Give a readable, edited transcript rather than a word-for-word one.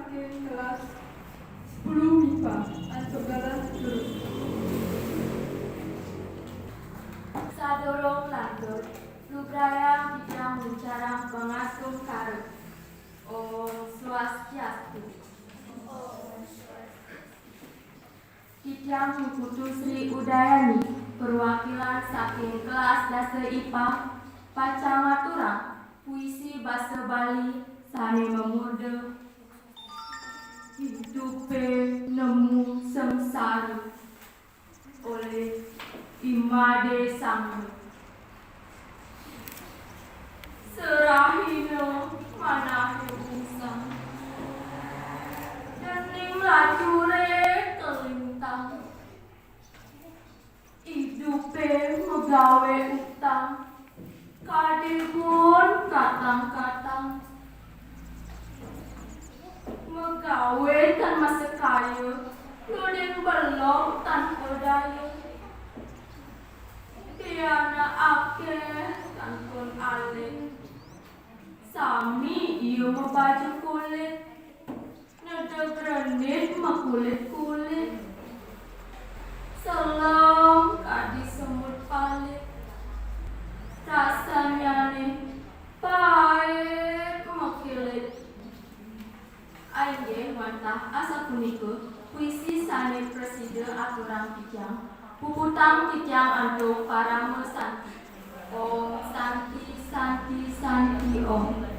saking kelas 10 MIPA saudara terus. Sadorong lantur, lubraya bidang mencarang pengasuh karut. Om Swastiastu. Bidang Putu Sri Udayani, perwakilan saking kelas Dasa IPA, Pacamatura, puisi bahasa Bali, sane memuda. Hidupe nemu sengsara oleh Imade Sangga. Serahino manahe usang, dening lacure kelintang. Hidupe megawe utang, kadipun katang-katang. Megawe tan masa kaya, nudin belum tanpa daya. Tiana ake kantun alik, sami iyo baju kulit, nada granit makulit-kulit. Selam kadi semut palit, rasanya nih pahit makilit. Aye wantah asa punika puisi sane preside aturan kijang, puputang kijang antuk para mesanti. Om Santi Santi Santi Om.